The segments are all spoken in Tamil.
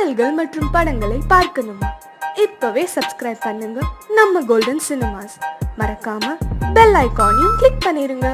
பாடல்கள் மற்றும் படங்களை பார்க்கணுமா? இப்பவே சப்ஸ்கிரைப் பண்ணுங்க நம்ம கோல்டன் சினிமாஸ். மறக்காம பெல் ஐகானையும் கிளிக் பண்ணிருங்க.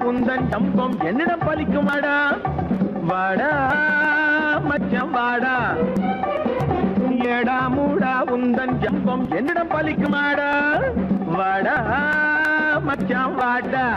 உந்தன் ஜம்பம் என்னிடம் பலிக்குமாடா? வாடா மச்சான் வாடா, ஏடா மூடா உந்தன் ஜம்பம் என்னிடம் பலிக்குமாடா? வாடா மச்சான் வாடா.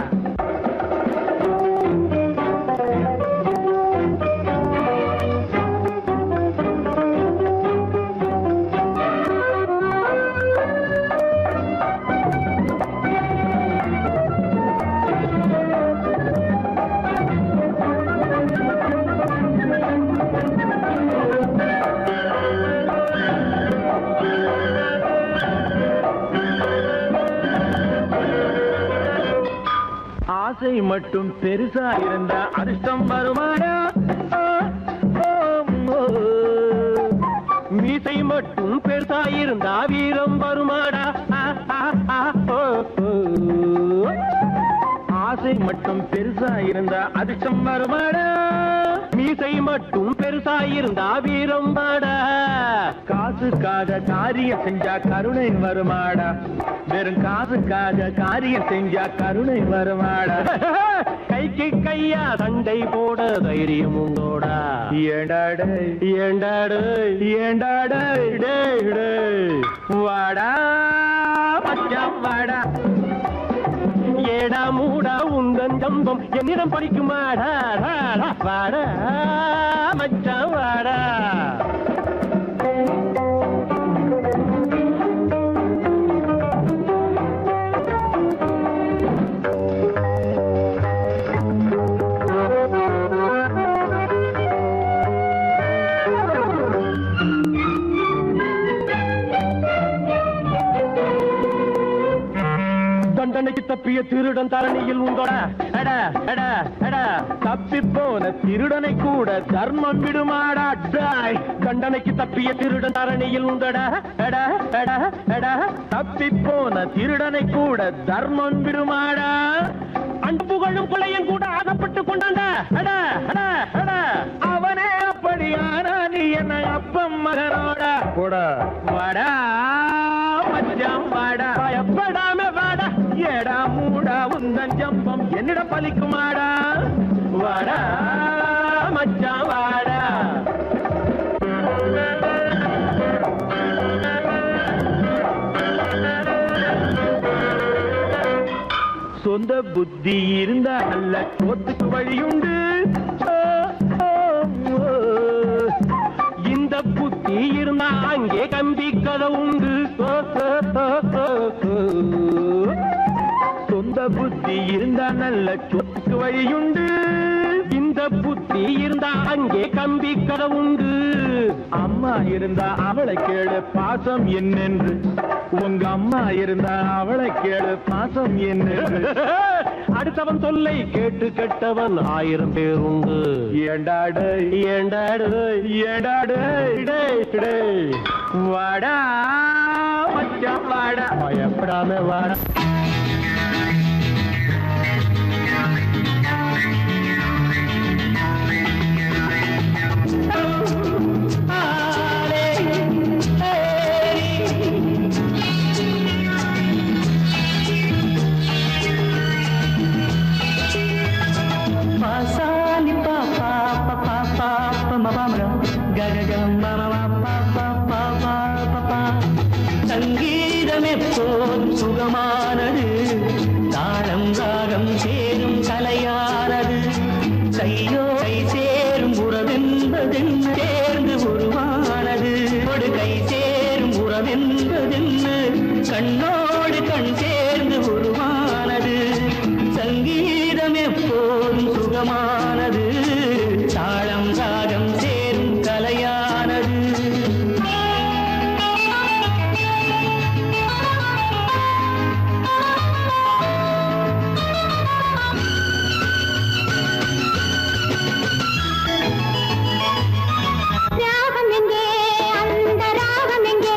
ஆசை மட்டும் பெருசா இருந்தா அதிர்ஷ்டம் வருமாடா மீசை மட்டும் பெருசா இருந்தா வீரம் வருமாடா ஆசை மட்டும் பெருசா இருந்தா அதிர்ஷ்டம் வருமாடா மீசை மட்டும் பெருசா இருந்தா வீரம் வாடா காசுக்காக காரியம் செஞ்சா கருணை வருமாடா வெறும் காசுக்காக காரியம் செஞ்சா கருணை வருமாடா கைக்கு கையா சண்டை போட தைரியம் உண்டோடா ஏண்டாடு ஏண்டாடு ஏண்டாடு வாடா மச்சான் வாடா ஏடா மூடா உந்தன் ஜம்பம் என்னிடம் படிக்குமாடா வாடா மச்சான் வாடா தண்டனைக்கு தப்பிய திருடன் தரணியில் உண்டோடா தப்பி போன திருடனை கூட தர்மம் விடுமாடா தண்டனைக்கு தப்பிய திருடன் தரணியில் உண்டடா தப்பி போன திருடனை கூட தர்மம் விடுமாடா அன்புகளும் கொலையும் கூட ஆகப்பட்டு கொண்டாண்டா அவனே அப்படியானா நீ என்ன அப்பம் மகனோட கூட வாடா மச்சான் வாடா பயப்படாம வாடா ஏடா மூடா உந்தன் ஜம்பம் என்னிடம் பலிக்குமாடா வாடா மச்சான் வாடா சொந்த புத்தி இருந்தா நல்ல கோத்துக்கு வழியுண்டு இந்த புத்தி இருந்தா அங்கே கம்பி கதை உண்டு சொந்த புத்தி இருந்தா நல்ல சொத்துக்கு வழியுண்டு இந்த புத்தி இருந்தா அங்கே கம்பி கதை உண்டு அம்மா இருந்தா அவளை கேளு பாசம் என்னென்று உங்க அம்மா இருந்தா அவளை கேளு பாசம் என்னென்று அடுத்தவன் சொல்லை கேட்டு கெட்டவன் 1000 பேர் உண்டு ஏண்டாடு ஏண்டாடு ஏண்டாடு வாடா மச்சான் வாடா பயப்படாம வாடா சங்கீதம் எப்போதும் சுகமானது தாளம் ராகம் சேரும் கலையானது கையோடை சேரும் உறவென்பதென்ன சேர்ந்து உருவானது ஒரு கை சேரும் உறவென்பதென்ன கண்ணோடு கண் சேர்ந்து உருவானது சங்கீதம் எப்போதும் சுகமானது தாளம் ராகம் சேரும் கலையானது தாளம் எங்கே இந்த தாளம் எங்கே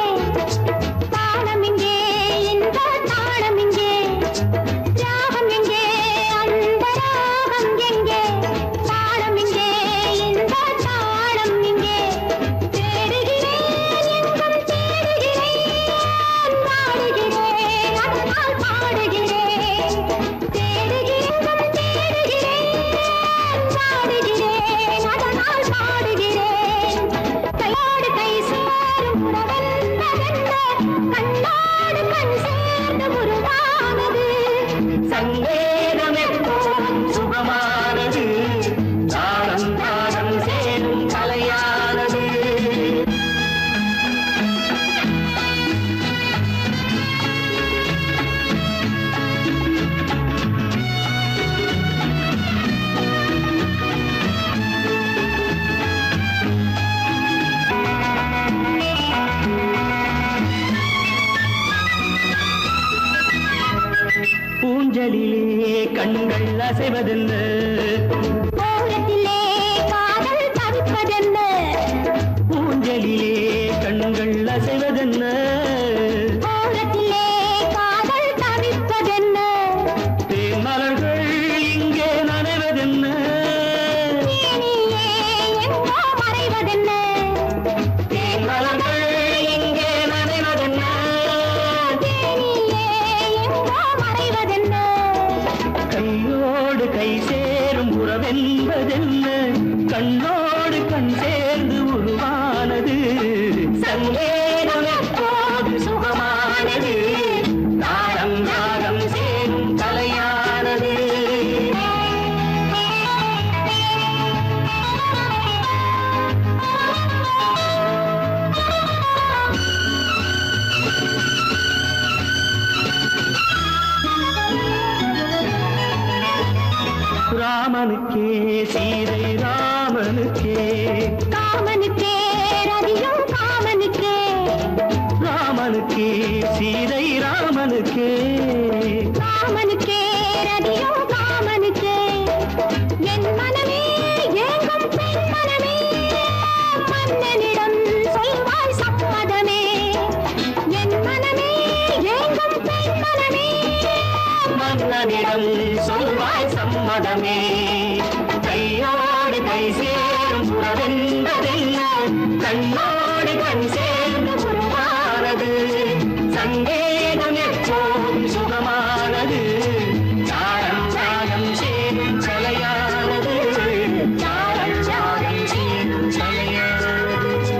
கண்கள் அசைவதென்ன ஓரத்திலே காதல் தவிப்பதென்ன ஊஞ்சலிலே கண்கள் அசைவதென்ன ஓரத்திலே காதல் தவிப்பதென்ன தேன் மலர்கள் இங்கே நனைவதென்ன தேனியே எங்கோ மறைவதென்ன தேன் மலர்கள் இங்கே நனைவதென்ன தேனியே எங்கோ மறைவதென்ன கையோடு கை சேரும் உறவென்பதென்ன கண்ணோடு கண் சேர்ந்து உருவானது சங்கேதம் எப்போதும் சுகமானது தாளம் ராகம் சேரும் கலையானது ராமனுக்கே சீதை ராமனுக்கே காமனுக்கே ரதியும் காமனுக்கே ராமனுக்கே சீதை ராமனுக்கே காமனுக்கே ரதியும் காமனுக்கே என் மனமே ஏங்கும் பெண் மனமே மன்னனிடம் சொல்வாய் சம்மதமே என் மனமே ஏங்கும் பெண் மனமே மன்னனிடம் சொல்வாய் சம்மதமே கையோடு கை சேரும் உறவென்பதென்ன கண்ணோடு கண் சேர்ந்து உருவானது சங்கேதம் எப்போதும் சுகமானது தாளம் ராகம் சேரும் கலையானது தாளம் ராகம் சேரும் கலையானது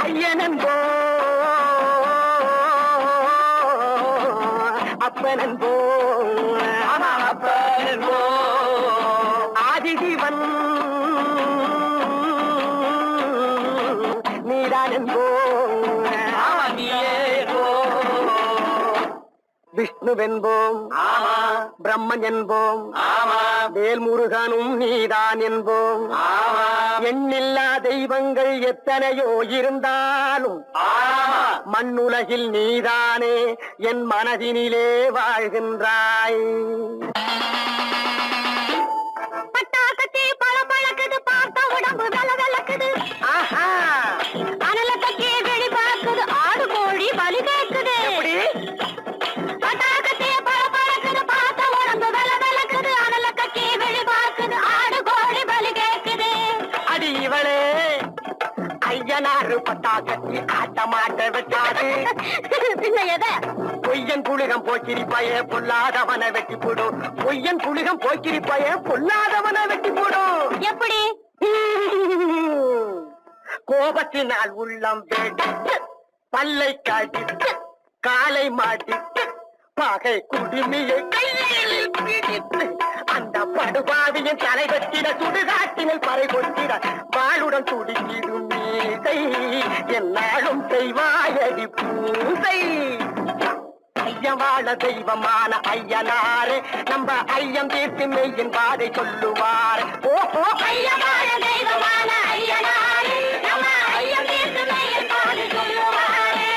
ஐயனன்போ அப்பனன்போ அப்பனன்போ ஆதிதிவன் நீதானன்போ விஷ்ணுவென்போம் பிரம்மன் என்போம் வேல்முருகனும் நீதான் என்போம் எண்ணில்லா தெய்வங்கள் எத்தனையோ இருந்தாலும் மண்ணுலகில் நீதானே என் மனதினிலே வாழ்கின்றாய் பட்டாக்கத்தி பல பழக்குது பார்த்த உடம்பு வெல வெலக்குது அனல கட்டி வெளி பார்க்குது ஆடு கோழி பலி கேட்குது பட்டாக்கத்தி பல பழக்குது பார்த்த உடம்பு வெல வெலக்குது அனல கட்டி வெளி பார்க்குது ஆடு கோழி பலி கேட்குது அடி இவளே ஐயனாறு பட்டாக்கத்தி ஆட்ட மாட்ட வெட்டாது பின்ன எதை பொய்யன் புளிகம் போக்கிரிப்பாயே பொல்லாதவனை வெட்டி போடும் பொய்யன் புளிகம் போக்கிரிப்பாயே பொல்லாதவனை வெட்டி போடும் எப்படி கோபத்தினால் உள்ளம் வெடித்து பல்லை காட்டித்து காலை மாட்டித்து பகை குடுமியை கையில் பிடித்து அந்த படுபாவியின் தலை வெட்டிட சுடுகாட்டினில் பறை கொட்டிட வாளுடன் துடிக்கிடும் மீசை என்னாலும் செய்வாயடி பூசை ஐயம் வாழ தெய்வமான ஐயனாரே நம்ம ஐயம் தீர்த்து மெய்யின் பாதை சொல்லுவார். ஓஹோ ஐயம் வாழ தெய்வமான ஐயனாரே நம்ம ஐயம் தீர்த்து மெய்யின் பாதை சொல்லுவாரே.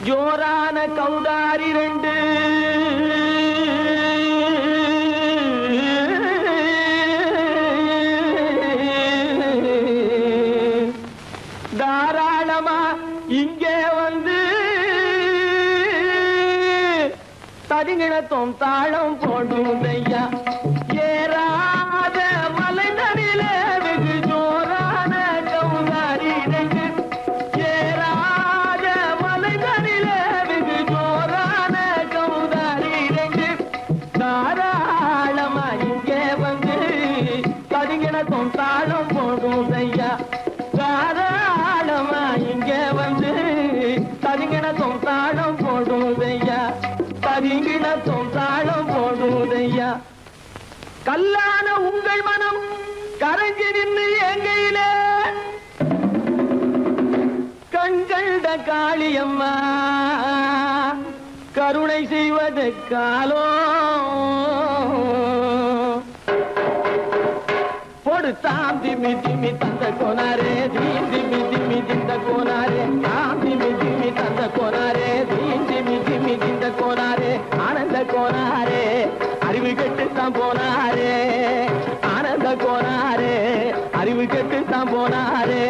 ஜோரான கௌதாரி ரெண்டு தாராளமா இங்கே வந்து தரிங்கிணத்தும் தாளம் போடுதையா ஏறாத நின்னு எங்கையில கண்கண்ட காளியம்மா கருணை செய்வது காலோ பொடுத்தாம் திமி திமி தந்த கோனாரே தீம் திமி திமி திந்த கோனாரே தாம் திமி திமி தந்த கோனாரே தீம் திமி திமி திந்த கோனாரே ஆனந்த கோனாரே அறிவு கெட்டுத்தான் போனாரே ஆனந்த கோனாரே அறிவு கெட்டுத்தான் போனாரே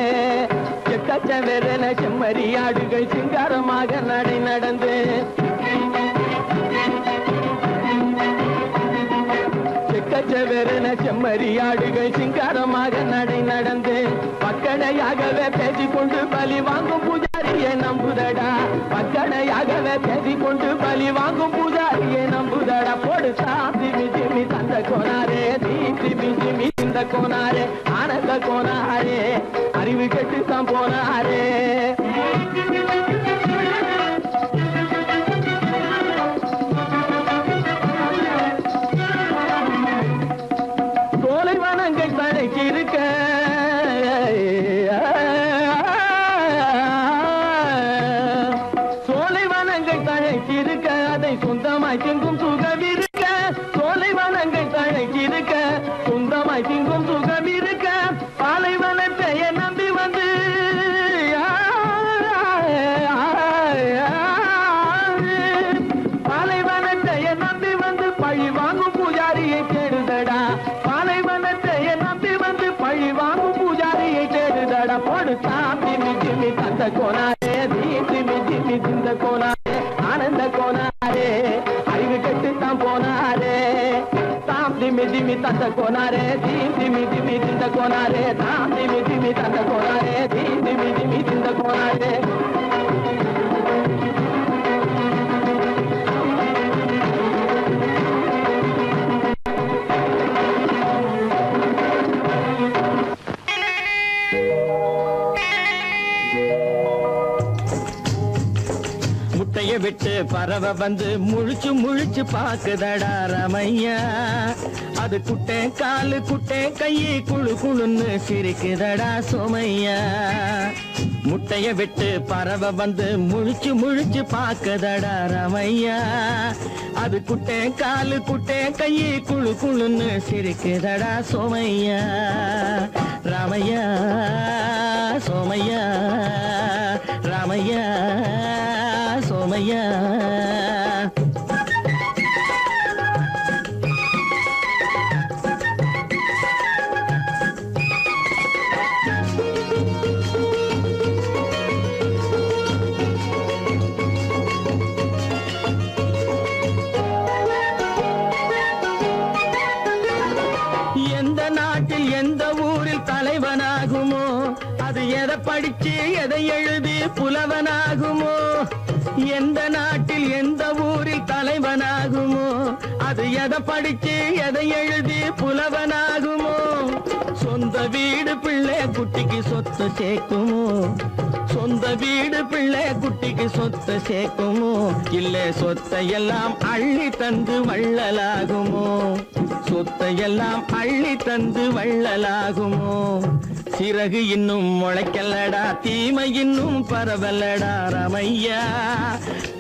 எக்கச்ச வெறன செம்மறியாடுகள் சிங்காரமாக நடை நடந்து எக்கச்சவெறன செம்மறியாடுகள் சிங்காரமாக நடை நடந்து பக்கடையாகவே பேசிக்கொண்டு பலி வாங்கும் பூஜாரியை நம்புதடா பக்கடையாகவே பேசிக்கொண்டு பலி வாங்கும் பூஜாரியை நம்புதடா போடு திமி திமி தந்த கோனாரே திமி திமி இந்த கோனாரே ஆனந்த கோனாரே அறிவு கெட்டுத்தான் போனாரே இருக்க சோலைவனங்கள் தழைச்சிருக்க அதை சொந்தமாய் திங்கும் சுகம் இருக்க சோலைவனங்கள் தழைச்சிருக்க சொந்தமாய் திங்கும் சுகம் இருக்க பாலைவனத்தை நம்பி வந்து பாலைவனத்தை நம்பி வந்து பழி வாங்கும் பூஜாரியை தேடுதடா பாலைவனத்தை நம்பி வந்து பழி வாங்கும் பூஜாரியை தேடுதடா பொடுத்தாம் திமி திமி தந்த கோனாரே திமி திமி திந்த கோனாரே ஆனந்த கோனாரே அறிவு கெட்டுத்தான் போனாரே தாம் திமி திமி தந்த கோனாரே திமி திமி திந்த கோனாரே தாம் திமி திமி தந்த கோனாரே திமி திமி திந்த கோனாரே முட்டைய விட்டு பறவை வந்து முழிச்சு முழிச்சு பாக்குதடா ரமையா அது குட்டே காலு குட்டே கையை குழு குழுன்னு சிரிக்குதடா சோமையா முட்டைய விட்டு பறவை வந்து முழிச்சு முழிச்சு பாக்குதடா ரமையா அது குட்டே காலு குட்டே கையை குழு குழுன்னு சிரிக்குதடா சோமையா ராமையா சோமையா ராமையா சோமையா எந்த நாட்டில் எந்த ஊரில் தலைவனாகுமோ அது எதை படிச்சு எதை எழுதி புலவனாகுமோ எந்த நாட்டில் எந்த ஊரில் தலைவனாகுமோ அது எதை படிச்சு எதை எழுதி புலவனாகுமோ சொந்த வீடு பிள்ளை குட்டிக்கு சொத்து சேர்க்குமோ சொந்த வீடு பிள்ளை குட்டிக்கு சொத்து சேர்க்குமோ இல்ல சொத்தை எல்லாம் அள்ளி தந்து வள்ளலாகுமோ சொத்தை எல்லாம் அள்ளி தந்து வள்ளலாகுமோ சிறகு இன்னும் முளைக்கல்லடா தீமை இன்னும் பரவலடா ரமையா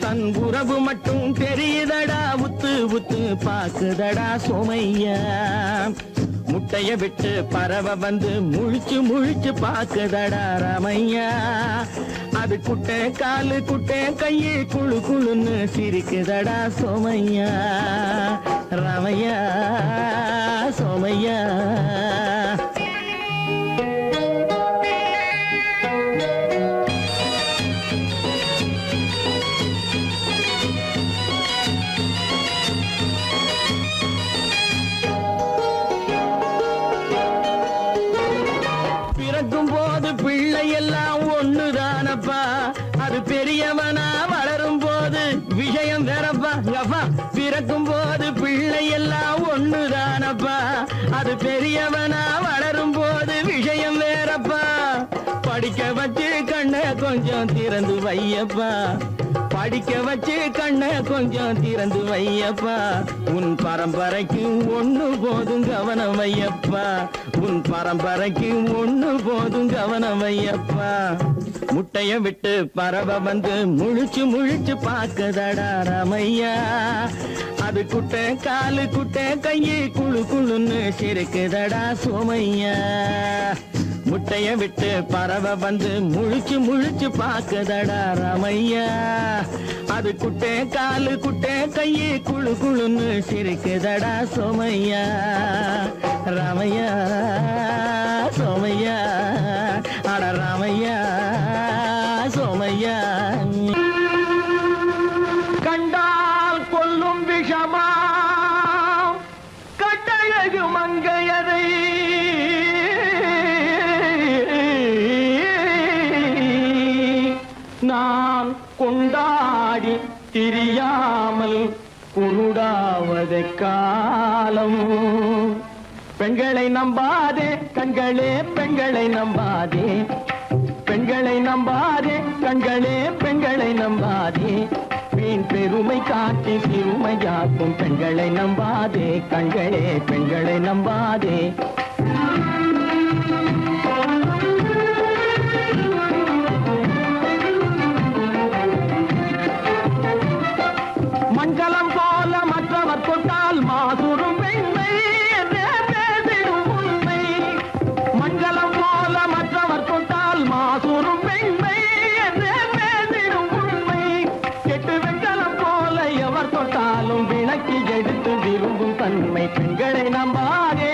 தன் உறவு மட்டும் தெரியுதடா உத்து உத்து பாக்குதடா சோமையா முட்டைய விட்டு பறவை வந்து முழிச்சு முழிச்சு பாக்குதடா ரமையா அது குட்டை காலு குட்டை கையை குழு குழுன்னு சிரிக்குதடா சோமையா ரமையா சோமையா பிறக்கும் போது பிள்ளை எல்லாம் ஒண்ணுதானப்பா அது பெரியவனா வளரும் போது விஷயம் வேறப்பா அப்பா பிறக்கும் போது பிள்ளை எல்லாம் ஒண்ணுதானப்பா அது பெரியவனா வளரும் போது விஷயம் வேறப்பா படிக்க வச்சு கண்ண கொஞ்சம் திறந்து வையப்பா படிக்க வச்சு கண்ண கொஞ்சம் திறந்து வையப்பா உன் பரம்பரைக்கு ஒண்ணு போதும் கவனம் வையப்பா உன் பரம்பரைக்கு ஒண்ணு போதும் கவனம் வையப்பா முட்டைய விட்டு பறவை வந்து முழிச்சு முழிச்சு பார்க்கதடா ராமையா அது குட்டை காலு குட்டை கையை குழு குழுன்னு சிரிக்குதடா சோமையா முட்டைய விட்டு பறவை வந்து முழிச்சு முழிச்சு பார்க்கதடா ராமையா அது குட்டை காலு குட்டை கையை குழு குழுன்னு சிரிக்குதடா சோமையா ராமையா சோமையா அட ராமையா சோமையா கண்டால் கொல்லும் விஷமா கட்டழகு மங்கையரை நான் கொண்டாடி திரியாமல் குருடாவதை காலம் பெண்களை நம்பாதே கண்களே பெண்களை நம்பாதே பெண்களை நம்பாதே கண்களே பெண்களை நம்பாதே வீண் பெருமை காட்டி சிறுமையாக்கும் பெண்களை நம்பாதே கண்களே பெண்களை நம்பாதே மண்கலம் போல மற்றவர் தொட்டால் மாசுரும் பெண்மை என்றே பேசிடும் உண்மை மண்கலம் போல மற்றவர் தொட்டால் மாசுரும் பெண்மை என்றே பேசிடும் உண்மை கெட்டு வெண்கலம் போல எவர் தொட்டாலும் விளக்கி எடுத்து விரும்பும் தன்மை பெண்களை நம்பாதே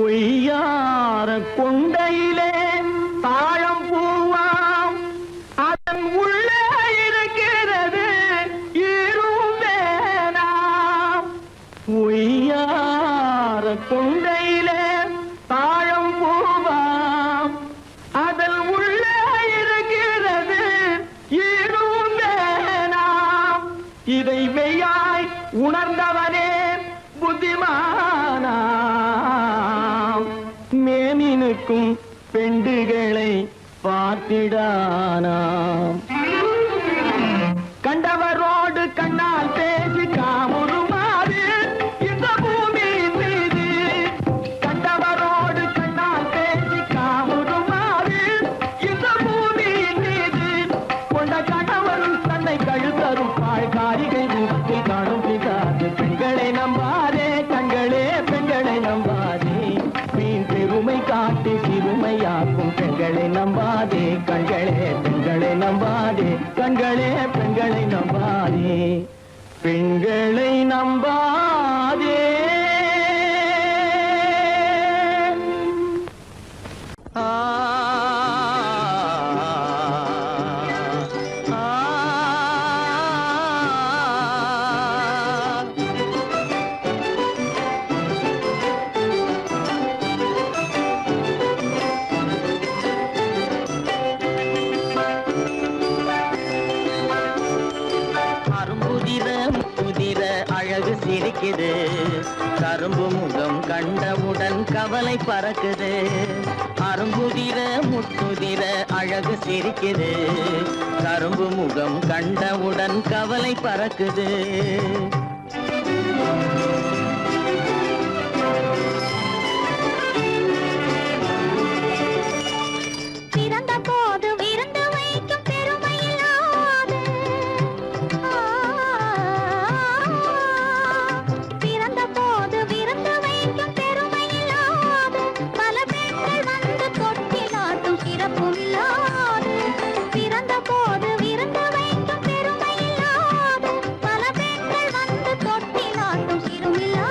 பொய்யார கொண்டையிலே தாழம் பூவாம் அதன் உள்ளே இருக்கிறது ஈரும் வேணாம் பொய்யார கொண்டையிலே தாழம் பூவாம் அதன் உள்ளே இருக்கிறது ஈரும் வேணாம் இதை மெய்யாய் உணர்ந்தவனே புத்திமானா மேனினுக்கும் பெண்டுகளை பார்த்திடானாம் கண்டவரோடு கண்ணால் பேசி காமுறுமாறு இந்த பூமியின் மீது கண்டவரோடு கண்ணால் பேசி காமுறுமாறு இந்த பூமியின் மீது கொண்ட கணவரும் தன்னை கழுத்தரும் காரிகை ரூபத்தில் காணும் பிசாது பெண்களை நம்பாதே கண்களே பெண்களை நம்பாதே வீண் பெருமை காட்டி சிறுமையாக்கும் பெண்களை நம்பாதே கண்களே பெண்களை நம்பாதே கண்களே பெண்களை நம்பாதே பெண்களை நம்பாதே ஆ சிரிக்குது கரும்பு முகம் கண்டவுடன் கவலை பறக்குது அரும்புதிர முத்துதிர அழகு சிரிக்குது கரும்பு முகம் கண்டவுடன் கவலை பறக்குது சிறுமில்ல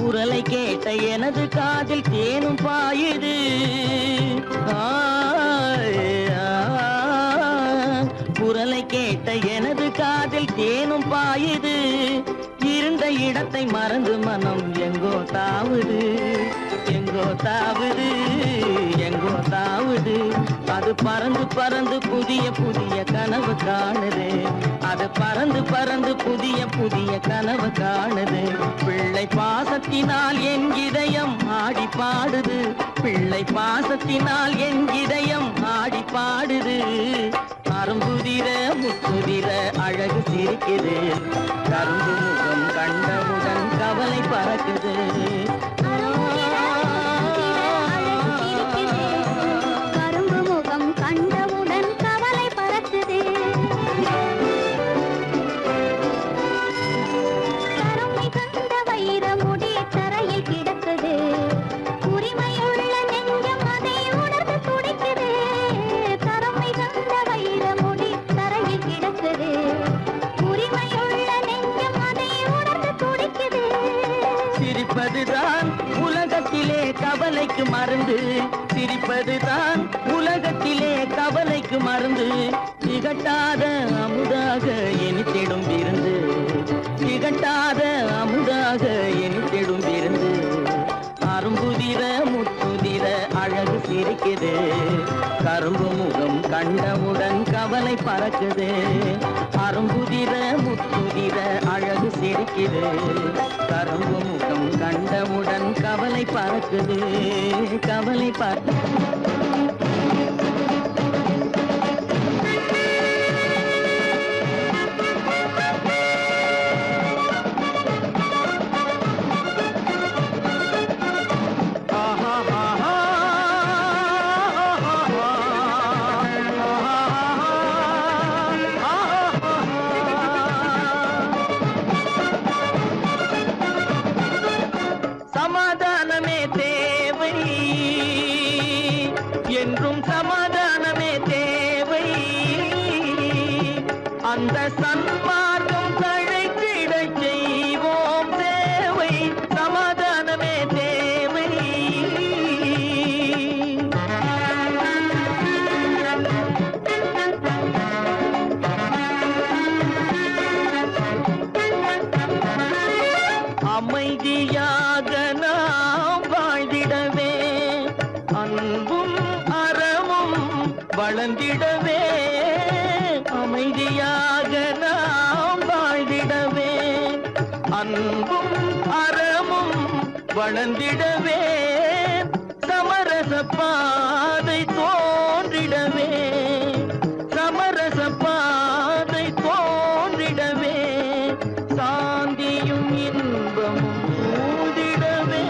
குரலை கேட்ட எனது காதில் தேனும் பாயுது. குரலை கேட்ட எனது காதில் தேனும் பாயுது. இருந்த இடத்தை மறந்து மனம் எங்கோ தாவுது, எங்கோ தாவுது, எங்கோ தாவுது. அது பறந்து பறந்து புதிய புதிய கனவு காணுது. அது பறந்து பறந்து புதிய புதிய கனவு காணுது. பிள்ளை பாசத்தினால் என் இதயம் ஆடி பாடுது. பிள்ளை பாசத்தினால் என் இதயம் ஆடி பாடுது. அரும்புதிர முத்துதிர அழகு சிரிக்குது. கரும்பு முகம் கண்டவுடன் கவலை பறக்குது. கரும்பு முகம் கண்டவுடன் கவலை பறக்குது. கருமை கண்ட வைரமுடி தரையில் கிடக்குது. உரிமையுள்ள நெஞ்சம் அதை உணர்ந்து துடிக்குது. கருமை கண்ட வைரமுடி தரையில் கிடக்குது. உரிமையுள்ள நெஞ்சம் அதை உணர்ந்து துடிக்குது. சிரிப்பதுதான் உலகத்திலே கவலைக்கு மருந்து. சிரிப்பதுதான் உலகத்திலே கவலைக்கு மருந்து. திகட்டாத அமுதாக இனித்திடும் விருந்து. திகட்டாத அமுதாக இனித்திடும் விருந்து. அரும்புதிர முத்துதிர அழகு சிரிக்குது. கரும்பு முகம் கண்டவுடன் கவலை பறக்குது. அரும்புதிர முத்துதிர அழகு சிரிக்குது. கரும்பு முகம் கண்டவுடன் கவலை பறக்குது, கவலை சமாதானமே தேவை என்றும் சமாதானமே தேவை. அந்த சன்மார்க்கம் தழைத்திட செய்வோம் சேவை. சமாதானமே தேவை. அமைதியாக நாம் வாழ்ந்திடவே, அன்பும் அறமும் வளர்ந்திடவே. அமைதியாக நாம் வாழ்ந்திடவே, அன்பும் அறமும் வளர்ந்திடவே. சமரச பாதை தோன்றிடவே, சமரச பாதை தோன்றிடவே. சாந்தியும் இன்பமும் சூழ்ந்திடவே,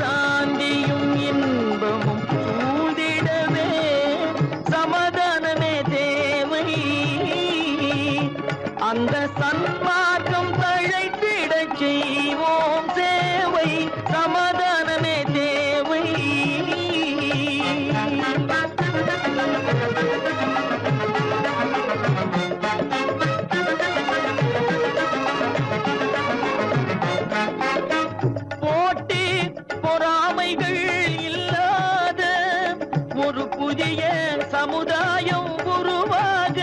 சாந்தியும் இன்பமும் சூழ்ந்திடவே. சமாதானமே தேவை. அந்த சன்மார்க்கம் தழைத்திட செய்வோம் சேவை. சமாதானமே தேவை. போட்டி பொறாமைகள் இல்லாத ஒரு புதிய சமுதாயம் உருவாக.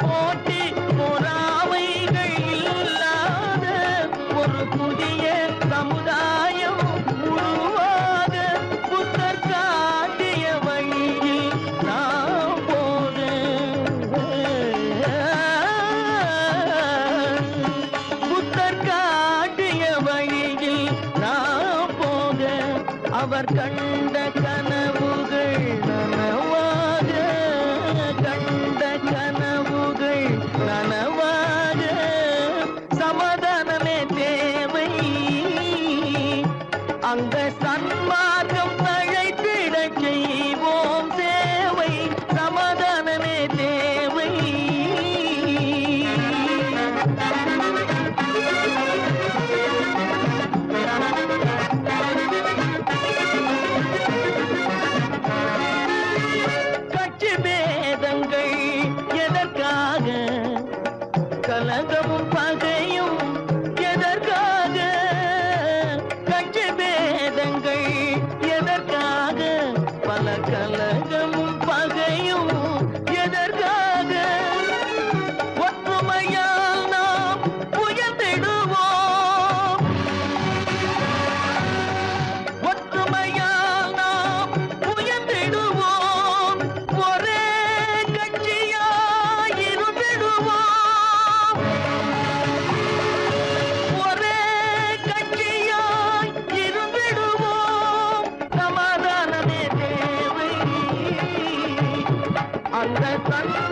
போட்டி பொறாமைகள் இல்லாத ஒரு புதிய சமுதாயம் உருவாக. புத்தர் காட்டிய வழியில் நாம் போக, புத்தர் காட்டிய வழியில் நாம் போக. அவர் கண்ட கனவுகள் நனவாக, கண்ட கனவுகள் நனவாக. சமாதானமே தேவை. அந்த சன்மார்க்கம் தழைத்திட செய்வோம் சேவை. சமாதானமே தேவை. கட்சி பேதங்கள் எதற்காக? கலகமும் பகையும் எதற்காக? உங்கள் கண்